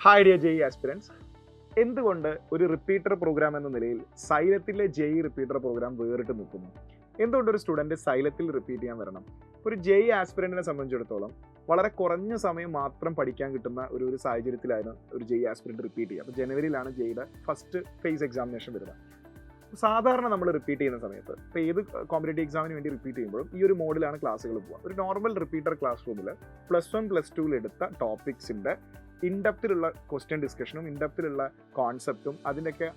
Hi dear JEE aspirants. എന്തുകൊണ്ട് ഒരു repeater programme എന്ന നിലയിൽ സൈലത്തിലെ ജെഇ റിപ്പീറ്റർ പ്രോഗ്രാം വേറിട്ട് നിൽക്കുന്നു? എന്തുകൊണ്ട് ഒരു സ്റ്റുഡൻറ്റ് സൈലത്തിൽ റിപ്പീറ്റ് ചെയ്യാൻ വരണം? ഒരു ജെഇ ആസ്പിരൻറ്റിനെ സംബന്ധിച്ചിടത്തോളം വളരെ കുറഞ്ഞ സമയം മാത്രം പഠിക്കാൻ കിട്ടുന്ന ഒരു സാഹചര്യത്തിലായിരുന്നു ഒരു ജെഇ ആസ്പിരൻറ്റ് റിപ്പീറ്റ് ചെയ്യുക. അപ്പോൾ ജനുവരിയിലാണ് ജെഇയുടെ ഫസ്റ്റ് ഫേസ് എക്സാമിനേഷൻ വരുന്നത്. സാധാരണ നമ്മൾ റിപ്പീറ്റ് ചെയ്യുന്ന സമയത്ത് ഇപ്പോൾ ഏത് കോമ്പറ്റേറ്റീവ് എക്സാമിന് വേണ്ടി റിപ്പീറ്റ് ചെയ്യുമ്പോഴും ഈ ഒരു മോഡിലാണ് ക്ലാസ്സുകൾ പോകുക. ഒരു നോർമൽ റിപ്പീറ്റർ ക്ലാസ് റൂമിൽ +1 +2 എടുത്ത ടോപ്പിക്സിൻ്റെ ഇൻഡെപ്തിലുള്ള ക്വസ്റ്റ്യൻ ഡിസ്കഷനും ഇൻഡെപ്തിലുള്ള കോൺസെപ്റ്റും അതിൻ്റെയൊക്കെ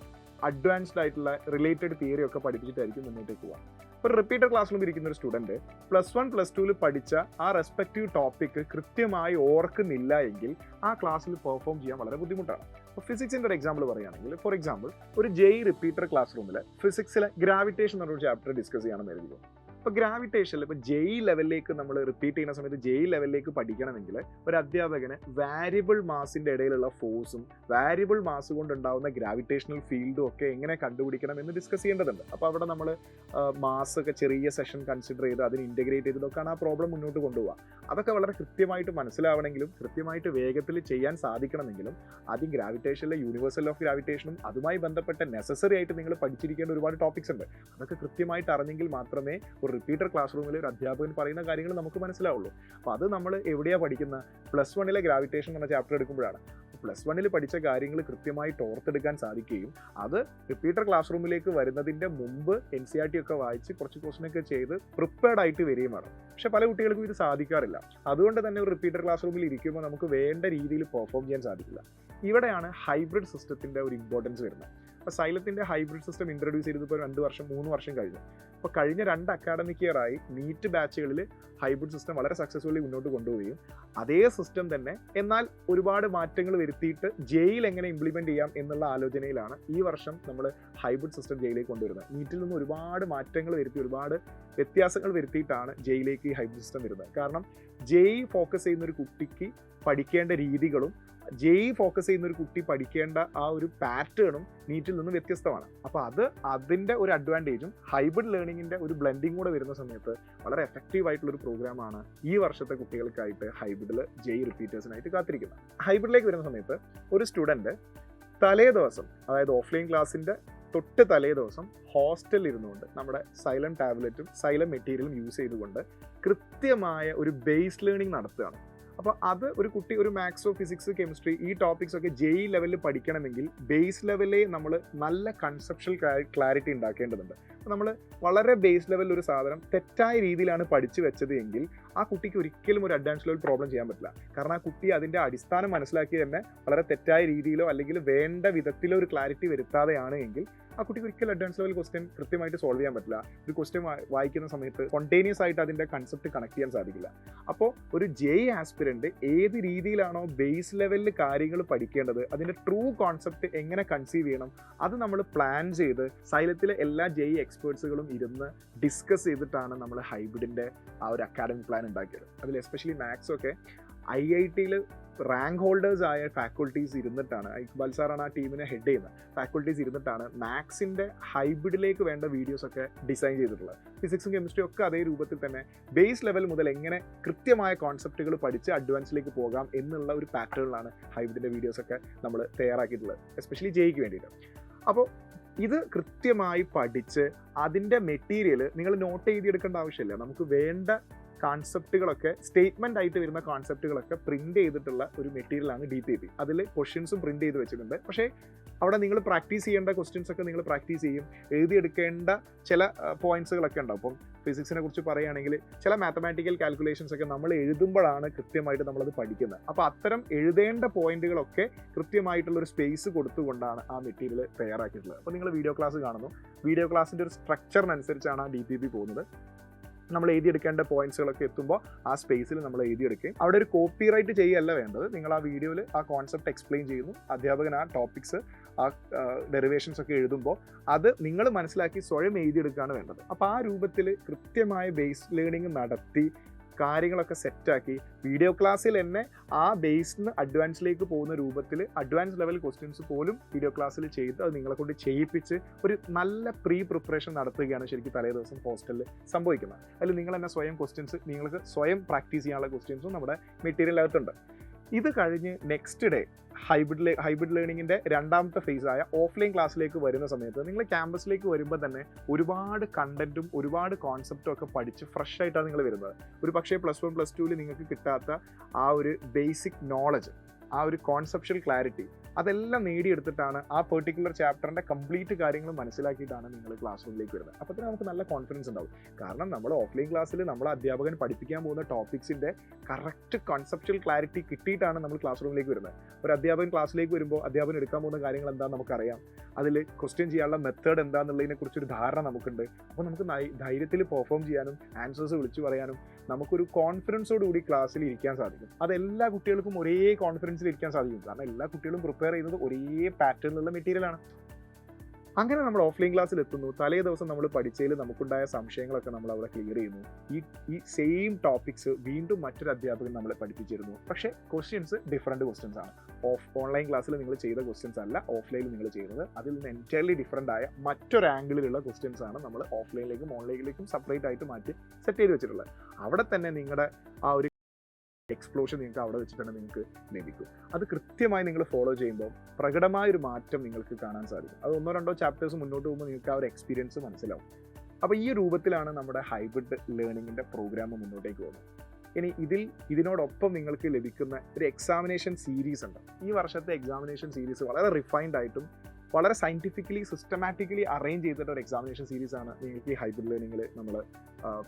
അഡ്വാൻസ്ഡ് ആയിട്ടുള്ള റിലേറ്റഡ് തിയറി ഒക്കെ പഠിപ്പിച്ചിട്ടായിരിക്കും മുന്നോട്ടേക്ക് പോവുക. ഒരു റിപ്പീറ്റർ ക്ലാസ് റൂമിൽ ഇരിക്കുന്ന ഒരു സ്റ്റുഡൻറ്റ് +1 +2 പഠിച്ച ആ റെസ്പെക്റ്റീവ് ടോപ്പിക്ക് കൃത്യമായി ഓർക്കുന്നില്ല എങ്കിൽ ആ ക്ലാസ്സിൽ പെർഫോം ചെയ്യാൻ വളരെ ബുദ്ധിമുട്ടാണ്. ഇപ്പോൾ ഫിസിക്സിൻ്റെ ഒരു എക്സാമ്പിൾ പറയുകയാണെങ്കിൽ, ഫോർ എക്സാമ്പിൾ ഒരു ജെഇ റിപ്പീറ്റർ ക്ലാസ് റൂമിൽ ഫിസിക്സിലെ ഗ്രാവിറ്റേഷൻ എന്നൊരു ചാപ്റ്റർ ഡിസ്കസ് ചെയ്യണമെന്ന് കരുതുക. ഇപ്പോൾ ഗ്രാവിറ്റേഷനിൽ ഇപ്പോൾ ജെഇ ലെവലിലേക്ക് നമ്മൾ റിപ്പീറ്റ് ചെയ്യുന്ന സമയത്ത് ജെഇ ലെവലിലേക്ക് പഠിക്കണമെങ്കിൽ ഒരു അധ്യാപകന് വാരിയബിൾ മാസിൻ്റെ ഇടയിലുള്ള ഫോഴ്സും വാരിയബിൾ മാസ് കൊണ്ടുണ്ടാകുന്ന ഗ്രാവിറ്റേഷണൽ ഫീൽഡും ഒക്കെ എങ്ങനെ കണ്ടുപിടിക്കണം എന്ന് ഡിസ്കസ് ചെയ്യേണ്ടതുണ്ട്. അപ്പോൾ അവിടെ നമ്മൾ മാസ് ഒക്കെ ചെറിയ സെഷൻ കൺസിഡർ ചെയ്ത് അതിന് ഇൻറ്റഗ്രേറ്റ് ചെയ്തതൊക്കെയാണ് ആ പ്രോബ്ലം മുന്നോട്ട് കൊണ്ടുപോകുക. അതൊക്കെ വളരെ കൃത്യമായിട്ട് മനസ്സിലാവണമെങ്കിലും കൃത്യമായിട്ട് വേഗത്തിൽ ചെയ്യാൻ സാധിക്കണമെങ്കിലും ആദ്യം ഗ്രാവിറ്റേഷനിലെ യൂണിവേഴ്സൽ ഓഫ് ഗ്രാവിറ്റേഷനും അതുമായി ബന്ധപ്പെട്ട നെസസറി ആയിട്ട് നിങ്ങൾ പഠിച്ചിരിക്കേണ്ട ഒരുപാട് ടോപ്പിക്സ് ഉണ്ട്. അതൊക്കെ കൃത്യമായിട്ട് അറിഞ്ഞെങ്കിൽ മാത്രമേ ഒരു റിപ്പീറ്റർ ക്ലാസ് റൂമിൽ ഒരു അധ്യാപകൻ പറയുന്ന കാര്യങ്ങൾ നമുക്ക് മനസ്സിലാവുള്ളൂ. അപ്പോൾ അത് നമ്മൾ എവിടെയാണ് പഠിക്കുന്ന? +1 ഗ്രാവിറ്റേഷൻ എന്ന ചാപ്റ്റർ എടുക്കുമ്പോഴാണ്. +1 പഠിച്ച കാര്യങ്ങൾ കൃത്യമായിട്ട് ഓർത്തെടുക്കാൻ സാധിക്കുകയും അത് റിപ്പീറ്റർ ക്ലാസ് റൂമിലേക്ക് വരുന്നതിൻ്റെ മുമ്പ് NCERT ഒക്കെ വായിച്ച് കുറച്ച് ക്വസ്റ്റനൊക്കെ ചെയ്ത് പ്രിപ്പയർഡ് ആയിട്ട് വരികയും വേണം. പക്ഷേ പല കുട്ടികൾക്കും ഇത് സാധിക്കാറില്ല. അതുകൊണ്ട് തന്നെ ഒരു റിപ്പീറ്റർ ക്ലാസ് റൂമിൽ ഇരിക്കുമ്പോൾ നമുക്ക് വേണ്ട രീതിയിൽ പെർഫോം ചെയ്യാൻ സാധിക്കില്ല. ഇവിടെയാണ് ഹൈബ്രിഡ് സിസ്റ്റത്തിൻ്റെ ഒരു ഇമ്പോർട്ടൻസ് വരുന്നത്. അപ്പോൾ സൈലത്തിൻ്റെ ഹൈബ്രിഡ് സിസ്റ്റം ഇൻട്രൊഡ്യൂസ് ചെയ്തപ്പോൾ 2 വർഷം 3 വർഷം കഴിഞ്ഞു. അപ്പോൾ കഴിഞ്ഞ 2 അക്കാഡമിക് ഇയറായി നീറ്റ് ബാച്ചുകളിൽ ഹൈബ്രിഡ് സിസ്റ്റം വളരെ സക്സസ്ഫുള്ളി മുന്നോട്ട് കൊണ്ടുപോവുകയും അതേ സിസ്റ്റം തന്നെ എന്നാൽ ഒരുപാട് മാറ്റങ്ങൾ വരുത്തിയിട്ട് ജെയിൽ എങ്ങനെ ഇംപ്ലിമെൻറ്റ് ചെയ്യാം എന്നുള്ള ആലോചനയിലാണ് ഈ വർഷം നമ്മൾ ഹൈബ്രിഡ് സിസ്റ്റം ജെയിലേക്ക് കൊണ്ടുവരുന്നത്. നീറ്റിൽ നിന്ന് ഒരുപാട് മാറ്റങ്ങൾ വരുത്തി ഒരുപാട് വ്യത്യാസങ്ങൾ വരുത്തിയിട്ടാണ് ജെയിലേക്ക് ഈ ഹൈബ്രിഡ് സിസ്റ്റം വരുന്നത്. കാരണം ജെഇ ഫോക്കസ് ചെയ്യുന്ന ഒരു കുട്ടിക്ക് പഠിക്കേണ്ട രീതികളും ജെഇ ഫോക്കസ് ചെയ്യുന്ന ഒരു കുട്ടി പഠിക്കേണ്ട ആ ഒരു പാറ്റേണും നീറ്റിൽ നിന്ന് വ്യത്യസ്തമാണ്. അപ്പോൾ അതിൻ്റെ ഒരു അഡ്വാൻറ്റേജും ഹൈബ്രിഡ് ലേണിങ്ങിൻ്റെ ഒരു ബ്ലെൻഡിങ് കൂടെ വരുന്ന സമയത്ത് വളരെ എഫക്റ്റീവ് ആയിട്ടുള്ളൊരു പ്രോഗ്രാമാണ് ഈ വർഷത്തെ കുട്ടികൾക്കായിട്ട് ഹൈബ്രിഡിൽ ജെഇ റിപ്പീറ്റേഴ്സിനായിട്ട് കാത്തിരിക്കുന്നത്. ഹൈബ്രിഡിലേക്ക് വരുന്ന സമയത്ത് ഒരു സ്റ്റുഡൻറ്റ് തലേ ദിവസം, അതായത് ഓഫ്ലൈൻ ക്ലാസ്സിൻ്റെ തൊട്ട് തലേ ദിവസം ഹോസ്റ്റലിൽ ഇരുന്നുകൊണ്ട് നമ്മുടെ സൈലന്റ് ടാബ്ലറ്റും സൈലന്റ് മെറ്റീരിയലും യൂസ് ചെയ്തുകൊണ്ട് കൃത്യമായ ഒരു ബേസ് ലേണിംഗ് നടത്തുകയാണ്. അപ്പോൾ അത് ഒരു കുട്ടി ഒരു മാത്സോ ഫിസിക്സ് കെമിസ്ട്രി ഈ ടോപ്പിക്സ് ഒക്കെ ജെഇ ലെവലിൽ പഠിക്കണമെങ്കിൽ ബേസ് ലെവലിൽ നമ്മൾ നല്ല കൺസെപ്ഷ്യൽ ക്ലാരിറ്റി ഉണ്ടാക്കേണ്ടതുണ്ട്. അപ്പോൾ നമ്മൾ വളരെ ബേസ് ലെവലിൽ ഒരു സാധനം തെറ്റായ രീതിയിലാണ് പഠിച്ചു വെച്ചത് എങ്കിൽ ആ കുട്ടിക്ക് ഒരിക്കലും ഒരു അഡ്വാൻസ് ലെവൽ പ്രോബ്ലം ചെയ്യാൻ പറ്റില്ല. കാരണം ആ കുട്ടി അതിൻ്റെ അടിസ്ഥാനം മനസ്സിലാക്കി തന്നെ വളരെ തെറ്റായ രീതിയിലോ അല്ലെങ്കിൽ വേണ്ട വിധത്തിലോ ഒരു ക്ലാരിറ്റി വരുത്താതെയാണ് എങ്കിൽ ആ കുട്ടിക്ക് ഒരിക്കലും അഡ്വാൻസ് ലെവൽ ക്വസ്റ്റ്യൻ കൃത്യമായിട്ട് സോൾവ് ചെയ്യാൻ പറ്റില്ല. ഒരു ക്വസ്റ്റ്യൻ വായിക്കുന്ന സമയത്ത് സ്പോണ്ടേനിയസ് ആയിട്ട് അതിൻ്റെ കൺസെപ്റ്റ് കണക്ട് ചെയ്യാൻ സാധിക്കില്ല. അപ്പോൾ ഒരു ജെഇ ആസ്പിരൻറ്റ് ഏത് രീതിയിലാണോ ബേസ് ലെവലിൽ കാര്യങ്ങൾ പഠിക്കേണ്ടത്, അതിൻ്റെ ട്രൂ കോൺസെപ്റ്റ് എങ്ങനെ കൺസീവ് ചെയ്യണം, അത് നമ്മൾ പ്ലാൻ ചെയ്ത് സൈലത്തിലെ എല്ലാ ജെഇ എക്സ്പേർട്സുകളും ഇരുന്ന് ഡിസ്കസ് ചെയ്തിട്ടാണ് നമ്മൾ ഹൈബ്രിഡിൻ്റെ ആ ഒരു അക്കാഡമിക് പ്ലാൻ ഉണ്ടാക്കിയത്. അതിൽ എസ്പെഷ്യലി മാത്സ് ഒക്കെ IITയിൽ റാങ്ക് ഹോൾഡേഴ്സ് ആയ ഫാക്കൾട്ടീസ് ഇരുന്നിട്ടാണ്, ഇക്ബാൽ സാറാണ് ആ ടീമിനെ ഹെഡ് ചെയ്യുന്നത്, ഫാക്കൾട്ടീസ് ഇരുന്നിട്ടാണ് മാത്സിൻ്റെ ഹൈബ്രിഡിലേക്ക് വേണ്ട വീഡിയോസ് ഒക്കെ ഡിസൈൻ ചെയ്തിട്ടുള്ളത്. ഫിസിക്സും കെമിസ്ട്രിയും ഒക്കെ അതേ രൂപത്തിൽ തന്നെ ബേസ് ലെവൽ മുതൽ എങ്ങനെ കൃത്യമായ കോൺസെപ്റ്റുകൾ പഠിച്ച് അഡ്വാൻസിലേക്ക് പോകാം എന്നുള്ള ഒരു പാറ്റേണിലാണ് ഹൈബ്രിഡിൻ്റെ വീഡിയോസൊക്കെ നമ്മൾ തയ്യാറാക്കിയിട്ടുള്ളത്, എസ്പെഷ്യലി ജെഇക്ക് വേണ്ടിയിട്ട്. അപ്പോൾ ഇത് കൃത്യമായി പഠിച്ച് അതിൻ്റെ മെറ്റീരിയൽ നിങ്ങൾ നോട്ട് എഴുതിയെടുക്കേണ്ട ആവശ്യമില്ല. നമുക്ക് വേണ്ട കോൺസെപ്റ്റുകളൊക്കെ സ്റ്റേറ്റ്മെൻ്റ് ആയിട്ട് വരുന്ന കോൺസെപ്റ്റുകളൊക്കെ പ്രിൻ്റ് ചെയ്തിട്ടുള്ള ഒരു മെറ്റീരിയലാണ് DPP. അതിൽ ക്വസ്റ്റ്യൻസും പ്രിൻ്റ് ചെയ്ത് വെച്ചിട്ടുണ്ട്. പക്ഷേ അവിടെ നിങ്ങൾ പ്രാക്ടീസ് ചെയ്യേണ്ട ക്വസ്റ്റ്യൻസ് ഒക്കെ നിങ്ങൾ പ്രാക്ടീസ് ചെയ്യും. എഴുതിയെടുക്കേണ്ട ചില പോയിന്റ്സുകളൊക്കെ ഉണ്ടാവും. അപ്പം ഫിസിക്സിനെ കുറിച്ച് പറയുകയാണെങ്കിൽ ചില മാത്തമാറ്റിക്കൽ കാൽക്കുലേഷൻസ് ഒക്കെ നമ്മൾ എഴുതുമ്പോഴാണ് കൃത്യമായിട്ട് നമ്മളത് പഠിക്കുന്നത്. അപ്പോൾ അത്തരം എഴുതേണ്ട പോയിന്റുകളൊക്കെ കൃത്യമായിട്ടുള്ളൊരു സ്പേസ് കൊടുത്തുകൊണ്ടാണ് ആ മെറ്റീരിയൽ തയ്യാറാക്കിയിട്ടുള്ളത്. അപ്പോൾ നിങ്ങൾ വീഡിയോ ക്ലാസ് കാണുന്നു, വീഡിയോ ക്ലാസ്സിൻ്റെ ഒരു സ്ട്രക്ചറിനനുസരിച്ചാണ് ആ DPP പോകുന്നത്. നമ്മൾ എഴുതിയെടുക്കേണ്ട പോയിന്റ്സുകളൊക്കെ എത്തുമ്പോൾ ആ സ്പേസിൽ നമ്മൾ എഴുതിയെടുക്കുകയും അവിടെ ഒരു കോപ്പി റൈറ്റ് ചെയ്യുകയല്ല വേണ്ടത്. നിങ്ങൾ ആ വീഡിയോയിൽ ആ കോൺസെപ്റ്റ് എക്സ്പ്ലെയിൻ ചെയ്യുന്നു, അധ്യാപകൻ ആ ടോപ്പിക്സ് ആ ഡെറിവേഷൻസ് ഒക്കെ എഴുതുമ്പോൾ അത് നിങ്ങൾ മനസ്സിലാക്കി സ്വയം എഴുതിയെടുക്കുകയാണ് വേണ്ടത്. അപ്പോൾ ആ രൂപത്തിൽ കൃത്യമായ ബേസ് ലേണിംഗ് നടത്തി കാര്യങ്ങളൊക്കെ സെറ്റാക്കി വീഡിയോ ക്ലാസ്സിൽ തന്നെ ആ ബേസിന് അഡ്വാൻസിലേക്ക് പോകുന്ന രൂപത്തിൽ അഡ്വാൻസ് ലെവൽ ക്വസ്റ്റ്യൻസ് പോലും വീഡിയോ ക്ലാസ്സിൽ ചെയ്ത് അത് നിങ്ങളെ കൊണ്ട് ചെയ്യിപ്പിച്ച് ഒരു നല്ല പ്രിപ്പറേഷൻ നടത്തുകയാണ് ശരിക്കും തലേ ദിവസം ഹോസ്റ്റലിൽ സംഭവിക്കുന്നത്. അതിൽ നിങ്ങൾ തന്നെ സ്വയം ക്വസ്റ്റ്യൻസ് നിങ്ങൾക്ക് സ്വയം പ്രാക്ടീസ് ചെയ്യാനുള്ള ക്വസ്റ്റ്യൻസും നമ്മുടെ മെറ്റീരിയൽ അകത്തുണ്ട്. ഇത് കഴിഞ്ഞ് നെക്സ്റ്റ് ഡേ ഹൈബ്രിഡ് ലേണിങ്ങിൻ്റെ രണ്ടാമത്തെ ഫേസായ ഓഫ്ലൈൻ ക്ലാസ്സിലേക്ക് വരുന്ന സമയത്ത് നിങ്ങൾ ക്യാമ്പസിലേക്ക് വരുമ്പോൾ തന്നെ ഒരുപാട് കണ്ടന്റും ഒരുപാട് കോൺസെപ്റ്റും ഒക്കെ പഠിച്ച് ഫ്രഷ് ആയിട്ടാണ് നിങ്ങൾ വരുന്നത്. ഒരു പക്ഷേ +1 +2 നിങ്ങൾക്ക് കിട്ടാത്ത ആ ഒരു ബേസിക് നോളജ്, ആ ഒരു കോൺസെപ്ഷ്യൽ ക്ലാരിറ്റി അതെല്ലാം നേടിയെടുത്തിട്ടാണ് ആ പെർട്ടിക്കുലർ ചാപ്റ്ററിൻ്റെ കംപ്ലീറ്റ് കാര്യങ്ങൾ മനസ്സിലാക്കിയിട്ടാണ് നിങ്ങൾ ക്ലാസ് റൂമിലേക്ക് വരുന്നത്. അപ്പോൾ തന്നെ നമുക്ക് നല്ല കോൺഫിഡൻസ് ഉണ്ടാവും. കാരണം നമ്മൾ ഓഫ്ലൈൻ ക്ലാസ്സിൽ നമ്മൾ അധ്യാപകൻ പഠിപ്പിക്കാൻ പോകുന്ന ടോപ്പിക്സിൻ്റെ കറക്റ്റ് കോൺസെപ്ഷ്യൽ ക്ലാരിറ്റി കിട്ടിയിട്ടാണ് നമ്മൾ ക്ലാസ് റൂമിലേക്ക് വരുന്നത്. ഒരു അധ്യാപകൻ ക്ലാസ്സിലേക്ക് വരുമ്പോൾ അധ്യാപകൻ എടുക്കാൻ പോകുന്ന കാര്യങ്ങൾ എന്താണെന്ന് നമുക്കറിയാം. അതിൽ ക്വസ്റ്റ്യൻ ചെയ്യാനുള്ള മെത്തേഡ് എന്താണെന്നുള്ളതിനെ കുറിച്ചൊരു ധാരണ നമുക്കുണ്ട്. അപ്പോൾ നമുക്ക് ധൈര്യത്തിൽ പെർഫോം ചെയ്യാനും ആൻസേഴ്സ് വിളിച്ചു പറയാനും നമുക്കൊരു കോൺഫിഡൻസോടുകൂടി ക്ലാസ്സിൽ ഇരിക്കാൻ സാധിക്കും. അത് എല്ലാ കുട്ടികൾക്കും ഒരേ കോൺഫിഡൻസിൽ ഇരിക്കാൻ സാധിക്കും. കാരണം എല്ലാ കുട്ടികളും പ്രിപ്പയർ ചെയ്യുന്നത് ഒരേ പാറ്റേണിലുള്ള മെറ്റീരിയലാണ്. അങ്ങനെ നമ്മൾ ഓഫ്ലൈൻ ക്ലാസ്സിൽ എത്തുന്നു. തലേ ദിവസം നമ്മൾ പഠിച്ചതിൽ നമുക്കുണ്ടായ സംശയങ്ങളൊക്കെ നമ്മൾ അവിടെ ക്ലിയർ ചെയ്യുന്നു. ഈ സെയിം ടോപ്പിക്സ് വീണ്ടും മറ്റൊരു അധ്യാപകൻ നമ്മളെ പഠിപ്പിച്ചിരുന്നു. പക്ഷേ ക്വസ്റ്റ്യൻസ് ഡിഫറൻറ്റ് ക്വസ്റ്റ്യൻസ് ആണ്. ഓൺലൈൻ ക്ലാസ്സിൽ നിങ്ങൾ ചെയ്ത ക്വസ്റ്റ്യൻസ് അല്ല ഓഫ്ലൈനിൽ നിങ്ങൾ ചെയ്യുന്നത്. അതിൽ നിന്ന് എൻറ്റയർലി ഡിഫറൻ്റ് ആയ മറ്റൊരു ആംഗിളിലുള്ള ക്വസ്റ്റ്യൻസ് ആണ് നമ്മൾ ഓഫ്ലൈനിലേക്കും ഓൺലൈനിലേക്കും സെപ്പറേറ്റ് ആയിട്ട് മാറ്റി സെറ്റ് ചെയ്ത് വെച്ചിട്ടുള്ളത്. അവിടെ തന്നെ നിങ്ങളുടെ ആ ഒരു എക്സ്പ്ലോഷൻ നിങ്ങൾക്ക് അവിടെ വെച്ചിട്ട് തന്നെ നിങ്ങൾക്ക് ലഭിക്കും. അത് കൃത്യമായി നിങ്ങൾ ഫോളോ ചെയ്യുമ്പോൾ പ്രകടമായൊരു മാറ്റം നിങ്ങൾക്ക് കാണാൻ സാധിക്കും. അത് 1-2 ചാപ്റ്റേഴ്സ് മുന്നോട്ട് പോകുമ്പോൾ നിങ്ങൾക്ക് ആ ഒരു എക്സ്പീരിയൻസ് മനസ്സിലാവും. അപ്പോൾ ഈ രൂപത്തിലാണ് നമ്മുടെ ഹൈബ്രിഡ് ലേണിങ്ങിൻ്റെ പ്രോഗ്രാം മുന്നോട്ടേക്ക് പോകുന്നത്. ഇനി ഇതിനോടൊപ്പം നിങ്ങൾക്ക് ലഭിക്കുന്ന ഒരു എക്സാമിനേഷൻ സീരീസ് ഉണ്ട്. ഈ വർഷത്തെ എക്സാമിനേഷൻ സീരീസ് വളരെ റിഫൈൻഡ് ആയിട്ടും വളരെ സയൻറ്റിഫിക്കലി സിസ്റ്റമാറ്റിക്കലി അറേഞ്ച് ചെയ്തിട്ട് ഒരു എക്സാമിനേഷൻ സീരീസാണ് നിങ്ങൾക്ക് ഈ ഹൈബ്രിഡ് ലേണിങ്ങിൽ നമ്മൾ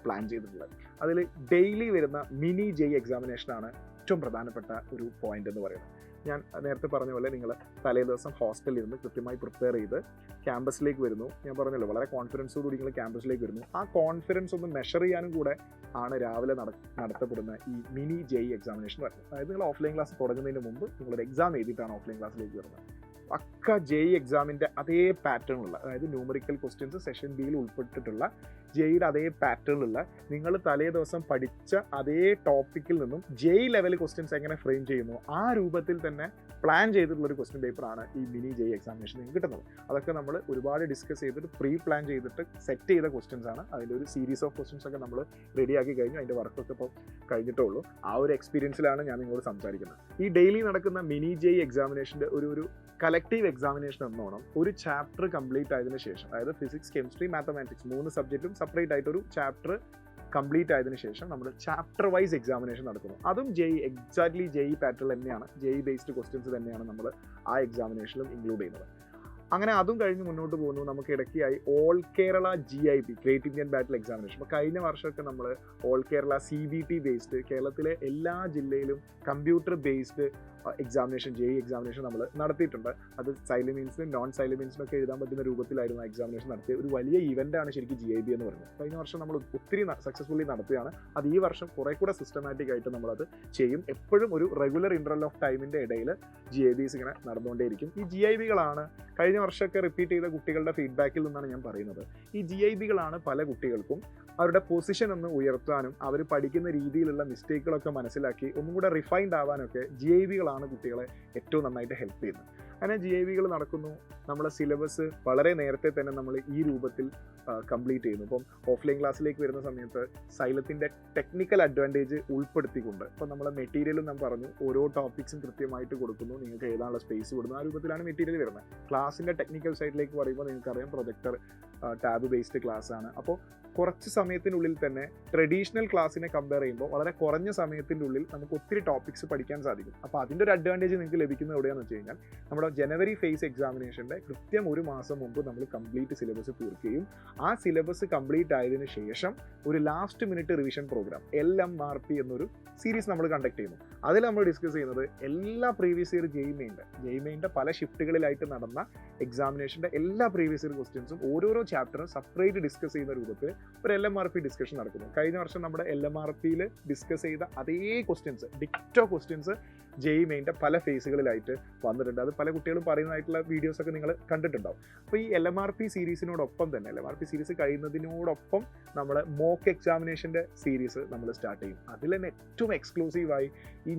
പ്ലാൻ ചെയ്തിട്ടുള്ളത്. അതിൽ ഡെയിലി വരുന്ന മിനി ജെയ് എക്സാമിനേഷനാണ് ഏറ്റവും പ്രധാനപ്പെട്ട ഒരു പോയിന്റ് എന്ന് പറയുന്നത്. ഞാൻ നേരത്തെ പറഞ്ഞ പോലെ നിങ്ങൾ തലേ ദിവസം ഹോസ്റ്റലിൽ ഇരുന്ന് കൃത്യമായി പ്രിപ്പയർ ചെയ്ത് ക്യാമ്പസിലേക്ക് വരുന്നു. ഞാൻ പറഞ്ഞല്ലോ വളരെ കോൺഫിഡൻസോടുകൂടി നിങ്ങൾ ക്യാമ്പസിലേക്ക് വരുന്നു. ആ കോൺഫിഡൻസ് ഒന്ന് മെഷർ ചെയ്യാനും കൂടെ ആണ് രാവിലെ നടത്തപ്പെടുന്ന ഈ മിനി ജെയ് എക്സാമിനേഷൻ വരുന്നത്. അതായത് നിങ്ങൾ ഓഫ്ലൈൻ ക്ലാസ് തുടങ്ങുന്നതിന് മുമ്പ് നിങ്ങളൊരു എക്സാം എഴുതിയിട്ടാണ് ഓഫ്ലൈൻ ക്ലാസ്സിലേക്ക് വരുന്നത്. പക്ക ജെയ് എക്സാമിൻ്റെ അതേ പാറ്റേണിലുള്ള, അതായത് ന്യൂമറിക്കൽ ക്വസ്റ്റ്യൻസ് സെഷൻ ബിയിൽ ഉൾപ്പെട്ടിട്ടുള്ള ജെയ്യുടെ അതേ പാറ്റേണിലുള്ള നിങ്ങൾ തലേ ദിവസം പഠിച്ച അതേ ടോപ്പിക്കിൽ നിന്നും ജെയ് ലെവൽ ക്വസ്റ്റ്യൻസ് എങ്ങനെ ഫ്രെയിം ചെയ്യുന്നു ആ രൂപത്തിൽ തന്നെ പ്ലാൻ ചെയ്തിട്ടുള്ളൊരു ക്വസ്റ്റ്യൻ പേപ്പറാണ് ഈ മിനി ജെയ് എക്സാമിനേഷൻ നിങ്ങൾക്ക് കിട്ടുന്നത്. അതൊക്കെ നമ്മൾ ഒരുപാട് ഡിസ്കസ് ചെയ്തിട്ട് പ്രീ പ്ലാൻ ചെയ്തിട്ട് സെറ്റ് ചെയ്ത ക്വസ്റ്റ്യൻസ് ആണ്. അതിൻ്റെ ഒരു സീരീസ് ഓഫ് ക്വസ്റ്റ്യൻസ് ഒക്കെ നമ്മൾ റെഡിയാക്കി കഴിഞ്ഞു. അതിൻ്റെ വർക്കൊക്കെ ഇപ്പോൾ കഴിഞ്ഞിട്ടേ ഉള്ളൂ. ആ ഒരു എക്സ്പീരിയൻസിലാണ് ഞാൻ നിങ്ങളോട് സംസാരിക്കുന്നത്. ഈ ഡെയിലി നടക്കുന്ന മിനി ജെയ് എക്സാമിനേഷൻ്റെ ഒരു കളക്റ്റീവ് എക്സാമിനേഷൻ എന്നോണം ഒരു ചാപ്റ്റർ കംപ്ലീറ്റ് ആയതിനു ശേഷം, അതായത് ഫിസിക്സ്, കെമിസ്ട്രി, മാത്തമാറ്റിക്സ് 3 സബ്ജക്റ്റും സെപ്പറേറ്റ് ആയിട്ടൊരു ചാപ്റ്റർ കംപ്ലീറ്റ് ആയതിനു ശേഷം നമ്മൾ ചാപ്റ്റർ വൈസ് എക്സാമിനേഷൻ നടക്കുന്നു. അതും എക്സാക്ട്ലി ജെയ് പാറ്റേൺ തന്നെയാണ്, ജെയ് ബേസ്ഡ് ക്വസ്റ്റ്യൻസ് തന്നെയാണ് നമ്മൾ ആ എക്സാമിനേഷനിലും ഇൻക്ലൂഡ് ചെയ്യുന്നത്. അങ്ങനെ അതും കഴിഞ്ഞ് മുന്നോട്ട് പോകുന്നു. നമുക്ക് ഇടയ്ക്കായി all Kerala GIB great Indian bustard examination. അപ്പോൾ കഴിഞ്ഞ വർഷമൊക്കെ നമ്മൾ ഓൾ കേരള CBT ബേസ്ഡ് കേരളത്തിലെ എല്ലാ ജില്ലയിലും കമ്പ്യൂട്ടർ ബേസ്ഡ് എക്സാമിനേഷൻ ജെയ് എക്സാമിനേഷൻ നമ്മൾ നടത്തിയിട്ടുണ്ട്. അത് സൈലന്റ് മീൻസിനും നോൺ സൈലന്റ് മീൻസിനൊക്കെ എഴുതാൻ പറ്റുന്ന രൂപത്തിലായിരുന്നു എക്സാമിനേഷൻ നടത്തിയത്. ഒരു വലിയ ഇവൻ്റാണ് ശരിക്കും GIB എന്ന് പറയുന്നത്. കഴിഞ്ഞ വർഷം നമ്മൾ ഒത്തിരി സക്സസ്ഫുള്ളി നടത്തുകയാണ്. അത് ഈ വർഷം കുറേ കൂടെ സിസ്റ്റമാറ്റിക് ആയിട്ട് നമ്മളത് ചെയ്യും. എപ്പോഴും ഒരു റെഗുലർ ഇൻ്റർവൽ ഓഫ് ടൈമിൻ്റെ ഇടയിൽ GIBs ഇങ്ങനെ നടന്നുകൊണ്ടേയിരിക്കും. ഈ GIBകളാണ് കഴിഞ്ഞ വർഷമൊക്കെ റിപ്പീറ്റ് ചെയ്ത കുട്ടികളുടെ ഫീഡ്ബാക്കിൽ നിന്നാണ് ഞാൻ പറയുന്നത്. ഈ GIBകളാണ് പല കുട്ടികൾക്കും അവരുടെ പൊസിഷൻ ഒന്ന് ഉയർത്താനും അവർ പഠിക്കുന്ന രീതിയിലുള്ള മിസ്റ്റേക്കുകളൊക്കെ മനസ്സിലാക്കി ഒന്നും കൂടെ റിഫൈൻഡ് ആവാനൊക്കെ GIBകളാണ് കുട്ടികളെ ഏറ്റവും നന്നായിട്ട് ഹെൽപ്പ് ചെയ്യുന്നത്. അങ്ങനെ GIBകൾ നടക്കുന്നു. നമ്മളെ സിലബസ് വളരെ നേരത്തെ തന്നെ നമ്മൾ ഈ രൂപത്തിൽ കംപ്ലീറ്റ് ചെയ്യുന്നു. ഇപ്പം ഓഫ്ലൈൻ ക്ലാസ്സിലേക്ക് വരുന്ന സമയത്ത് സൈലത്തിൻ്റെ ടെക്നിക്കൽ അഡ്വാൻറ്റേജ് ഉൾപ്പെടുത്തിക്കൊണ്ട് ഇപ്പം നമ്മളെ മെറ്റീരിയലും ഞാൻ പറഞ്ഞു ഓരോ ടോപ്പിക്സും കൃത്യമായിട്ട് കൊടുക്കുന്നു, നിങ്ങൾക്ക് എഴുതാനുള്ള സ്പേസ് കൊടുക്കുന്നു. ആ രൂപത്തിലാണ് മെറ്റീരിയൽ വരുന്നത്. ക്ലാസ്സിൻ്റെ ടെക്നിക്കൽ സൈഡിലേക്ക് പറയുമ്പോൾ നിങ്ങൾക്കറിയാം പ്രൊജക്ടർ ടാബ് ബേസ്ഡ് ക്ലാസ് ആണ്. അപ്പോൾ കുറച്ച് സമയത്തിനുള്ളിൽ തന്നെ ട്രഡീഷണൽ ക്ലാസ്സിനെ കമ്പയർ ചെയ്യുമ്പോൾ വളരെ കുറഞ്ഞ സമയത്തിൻ്റെ ഉള്ളിൽ നമുക്ക് ഒത്തിരി ടോപ്പിക്സ് പഠിക്കാൻ സാധിക്കും. അപ്പോൾ അതിൻ്റെ ഒരു അഡ്വാൻറ്റേജ് നിങ്ങൾക്ക് ലഭിക്കുന്നത് എവിടെയാണെന്ന് വെച്ച് കഴിഞ്ഞാൽ നമ്മുടെ ജനുവരി ഫേസ് എക്സാമിനേഷൻ്റെ കൃത്യം 1 മാസം മുമ്പ് നമ്മൾ കംപ്ലീറ്റ് സിലബസ് തീർക്കുകയും ആ സിലബസ് കംപ്ലീറ്റ് ആയതിനു ശേഷം ഒരു last minute revision program LMRP എന്നൊരു സീരീസ് നമ്മൾ കണ്ടക്ട് ചെയ്യുന്നു. അതിൽ നമ്മൾ ഡിസ്കസ് ചെയ്യുന്നത് എല്ലാ പ്രീവിയസ് ഇയർ ജെയ്മെയിൻ്റെ പല ഷിഫ്റ്റുകളിലായിട്ട് നടന്ന എക്സാമിനേഷൻ്റെ എല്ലാ പ്രീവിയസ് ഇയർ ക്വസ്റ്റ്യൻസും ഓരോരോ ചാപ്റ്ററും സെപ്പറേറ്റ് ഡിസ്കസ് ചെയ്യുന്ന രൂപത്തിൽ ഒരു LMRP ഡിസ്കഷൻ നടക്കുന്നു. കഴിഞ്ഞ വർഷം നമ്മുടെ LMRPയിൽ ഡിസ്കസ് ചെയ്ത അതേ ക്വസ്റ്റ്യൻസ്, ഡിക്റ്റോ ക്വസ്റ്റ്യൻസ് ജെയ്മെയിൻ്റെ പല ഫേസുകളിലായിട്ട് വന്നിട്ടുണ്ട്. അത് പല കുട്ടികളും പറയുന്നതായിട്ടുള്ള വീഡിയോസൊക്കെ നിങ്ങൾ കണ്ടിട്ടുണ്ടാവും. അപ്പോൾ ഈ LMRP സീരീസിനോടൊപ്പം തന്നെ LMRP സീരീസ് കഴിയുന്നതിനോടൊപ്പം നമ്മൾ മോക്ക് എക്സാമിനേഷൻ്റെ സീരീസ് നമ്മൾ സ്റ്റാർട്ട് ചെയ്യും. അതിൽ തന്നെ ഏറ്റവും എക്സ്ക്ലൂസീവായി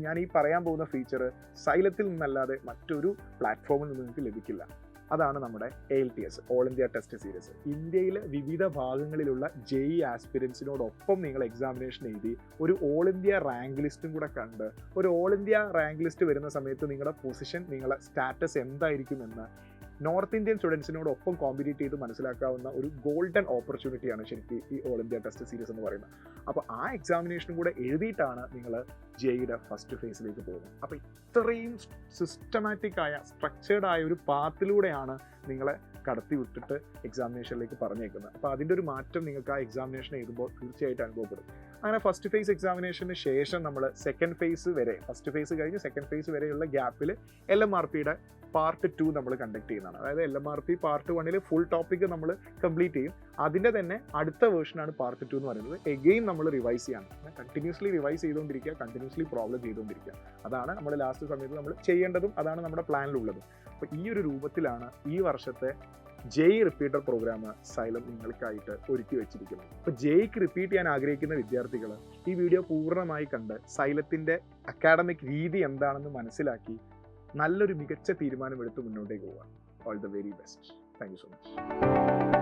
ഞാൻ ഈ പറയാൻ പോകുന്ന ഫീച്ചർ സൈലത്തിൽ നിന്നല്ലാതെ മറ്റൊരു പ്ലാറ്റ്ഫോമിൽ നിന്ന് നിങ്ങൾക്ക് ലഭിക്കില്ല. അതാണ് നമ്മുടെ ALTS, all India test series. ഇന്ത്യയിലെ വിവിധ ഭാഗങ്ങളിലുള്ള JEE ആസ്പിരൻസിനോടൊപ്പം നിങ്ങൾ എക്സാമിനേഷൻ എഴുതി ഒരു ഓൾ ഇന്ത്യ റാങ്ക് ലിസ്റ്റും കൂടെ കണ്ട്, ഒരു ഓൾ ഇന്ത്യ റാങ്ക് ലിസ്റ്റ് വരുന്ന സമയത്ത് നിങ്ങളുടെ പൊസിഷൻ, നിങ്ങളുടെ സ്റ്റാറ്റസ് എന്തായിരിക്കുമെന്ന് നോർത്ത് ഇന്ത്യൻ സ്റ്റുഡൻസിനോടൊപ്പം കോമ്പറ്റീറ്റ് ചെയ്ത് മനസ്സിലാക്കാവുന്ന ഒരു ഗോൾഡൻ ഓപ്പർച്യൂണിറ്റിയാണ് ശരിക്കും ഈ ഓൾ ഇന്ത്യ ടെസ്റ്റ് സീരീസ് എന്ന് പറയുന്നത്. അപ്പോൾ ആ എക്സാമിനേഷനും കൂടെ എഴുതിയിട്ടാണ് നിങ്ങൾ JEEയുടെ ഫസ്റ്റ് ഫേസിലേക്ക് പോകുന്നത്. അപ്പോൾ ഇത്രയും സിസ്റ്റമാറ്റിക് ആയ, സ്ട്രക്ചേർഡ് ആയ ഒരു പാത്തിലൂടെയാണ് നിങ്ങളെ കടത്തി വിട്ടിട്ട് എക്സാമിനേഷനിലേക്ക് പറഞ്ഞേക്കുന്നത്. അപ്പോൾ അതിൻ്റെ ഒരു മാറ്റം നിങ്ങൾക്ക് ആ എക്സാമിനേഷൻ എഴുതുമ്പോൾ തീർച്ചയായിട്ടും അനുഭവപ്പെടും. അങ്ങനെ ഫസ്റ്റ് ഫേസ് എക്സാമിനേഷന് ശേഷം നമ്മൾ സെക്കൻഡ് ഫേസ് വരെ, ഫസ്റ്റ് ഫേസ് കഴിഞ്ഞ് സെക്കൻഡ് ഫേസ് വരെയുള്ള ഗ്യാപ്പിൽ LMRPയുടെ പാർട്ട് 2 നമ്മൾ കണ്ടക്ട് ചെയ്യുന്നതാണ്. അതായത് LMRP പാർട്ട് 1 ഫുൾ ടോപ്പിക് നമ്മൾ കംപ്ലീറ്റ് ചെയ്യും. അതിൻ്റെ തന്നെ അടുത്ത വേർഷനാണ് പാർട്ട് 2 എന്ന് പറയുന്നത്. എഗെയിൻ നമ്മൾ റിവൈസ് ചെയ്യണം, കണ്ടിന്യൂസ്ലി റിവൈസ് ചെയ്തുകൊണ്ടിരിക്കുക, കണ്ടിന്യൂസ്ലി പ്രോബ്ലം ചെയ്തുകൊണ്ടിരിക്കുക. അതാണ് നമ്മൾ ലാസ്റ്റ് സമയത്ത് നമ്മൾ ചെയ്യേണ്ടതും, അതാണ് നമ്മുടെ പ്ലാനിലുള്ളതും. അപ്പോൾ ഈ ഒരു രൂപത്തിലാണ് ഈ വർഷത്തെ JEE റിപ്പീറ്റർ പ്രോഗ്രാം സൈലം നിങ്ങൾക്കായിട്ട് ഒരുക്കി വെച്ചിരിക്കുന്നത്. അപ്പോൾ JEEക്ക് റിപ്പീറ്റ് ചെയ്യാൻ ആഗ്രഹിക്കുന്ന വിദ്യാർത്ഥികൾ ഈ വീഡിയോ പൂർണ്ണമായി കണ്ട് സൈലത്തിൻ്റെ അക്കാഡമിക് രീതി എന്താണെന്ന് മനസ്സിലാക്കി നല്ലൊരു മികച്ച തീരുമാനമെടുത്ത് മുന്നോട്ടേക്ക് പോകാം. All the very best. Thank you so much.